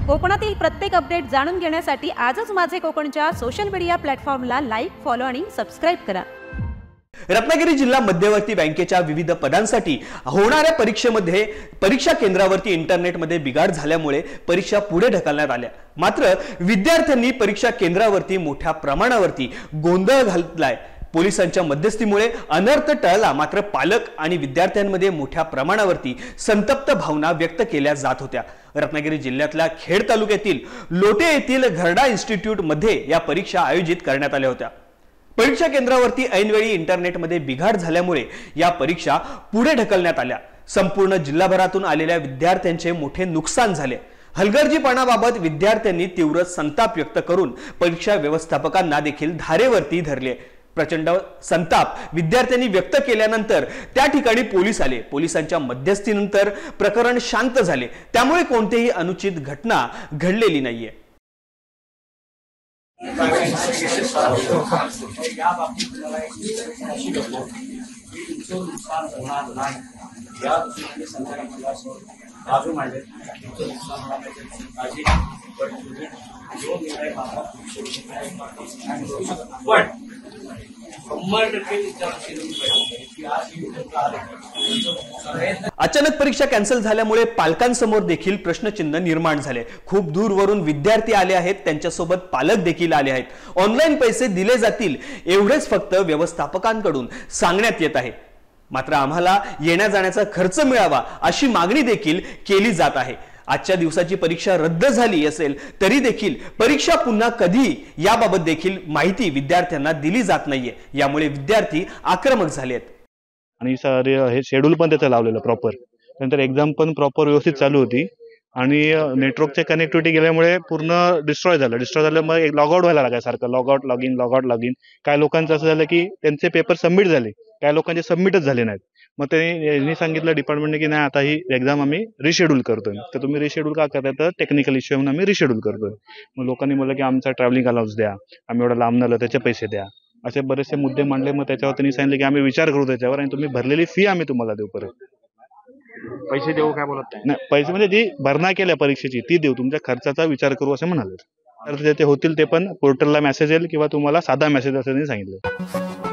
कोकणातील प्रत्येक अपडेट जाणून घेण्यासाठी आजच माझे कोकणच्या सोशल मीडिया प्लॅटफॉर्मला लाईक, फॉलो आणि सबस्क्राइब करा। रत्नागिरी जिल्हा मध्यवर्ती बँकेच्या विविध पदांसाठी होणाऱ्या परीक्षेमध्ये परीक्षा केंद्रावरती इंटरनेटमध्ये बिघाड झाल्यामुळे परीक्षा पुढे ढकलण्यात आल्या। मात्र विद्यार्थ्यांनी परीक्षा केंद्रावरती मोठ्या प्रमाणावरती गोंधळ घातलाय। पोलिसांच्या मध्यस्थीमुळे अनर्थ टळला, मात्र पालक आणि विद्यार्थ्यांमध्ये मोठ्या प्रमाणावरती संतप्त भावना व्यक्त केल्या जात होत्या। रत्नागिरी जिल्ह्यातल्या खेड तालुक्यातील लोटे येथील घरडा इन्स्टिट्यूट मध्ये या परीक्षा आयोजित करण्यात आल्या होत्या। परीक्षा केंद्रावरती ऐनवेळी इंटरनेटमध्ये बिघाड झाल्यामुळे या परीक्षा पुढे ढकलण्यात आल्या। संपूर्ण जिल्हाभरातून आलेल्या विद्यार्थ्यांचे मोठे नुकसान झाले। हलगर्जीपणाबाबत विद्यार्थ्यांनी तीव्र संताप व्यक्त करून परीक्षा व्यवस्थापकांना देखील धारेवरती धरले। प्रचंड संताप विद्यार्थ्यांनी व्यक्त केल्यानंतर त्या ठिकाणी पोलीस आले। पोलिसांच्या मध्यस्थीनंतर प्रकरण शांत झाले, त्यामुळे कोणतीही अनुचित घटना घडलेली नाहीये। अचानक परीक्षा कॅन्सल झाल्यामुळे पालकांसमोर देखील प्रश्नचिन्ह निर्माण झाले। खूप दूरवरून विद्यार्थी आले आहेत, त्यांच्यासोबत पालक देखील आले आहेत। ऑनलाईन पैसे दिले जातील एवढेच फक्त व्यवस्थापकांकडून सांगण्यात येत आहे। मात्र आम्हाला येण्या जाण्याचा खर्च मिळावा अशी मागणी देखील केली जात आहे। आजच्या दिवसाची परीक्षा रद्द झाली असेल तरी देखील परीक्षा पुन्हा कधी याबाबत देखील माहिती विद्यार्थ्यांना दिली जात नाहीये। यामुळे विद्यार्थी आक्रमक झालेत आणि हे शेड्यूल पण त्याचं लावलेलं प्रॉपर, नंतर एक्झाम पण प्रॉपर व्यवस्थित चालू होती आणि नेटवर्कचे कनेक्टिव्हिटी गेल्यामुळे पूर्ण डिस्ट्रॉय झालं। मग एक लॉगआउट व्हायला लागला सारखं, लॉगआउट लॉग इन। काय लोकांचं असं झालं की त्यांचे पेपर सबमिट झाले, काय लोकांचे सबमिटच झाले नाहीत। मग त्यांनी सांगितलं डिपार्टमेंटने की नाही आता ही एक्झाम आम्ही रिशेड्यूल करतोय। तर तुम्ही रिशेड्यूल का करताय? तर टेक्निकल इश्यू म्हणून आम्ही रिशेड्यूल करतोय। मग लोकांनी बोललं की आमचा ट्रॅव्हलिंग अलाउन्स द्या, आम्ही एवढा लांब आलो त्याचे पैसे द्या, असे बरेचसे मुद्दे मांडले। मग त्याच्यावर त्यांनी सांगितलं की आम्ही विचार करू त्याच्यावर आणि तुम्ही भरलेली फी आम्ही तुम्हाला देऊ, परत पैसे देऊ काय बोलत नाही। पैसे म्हणजे जी भरणा केल्या परीक्षेची ती देऊ, तुमच्या खर्चाचा विचार करू असं म्हणाले। तर ते होतील ते पण पोर्टलला मेसेज येईल किंवा तुम्हाला साधा मेसेज असं त्यांनी सांगितलं।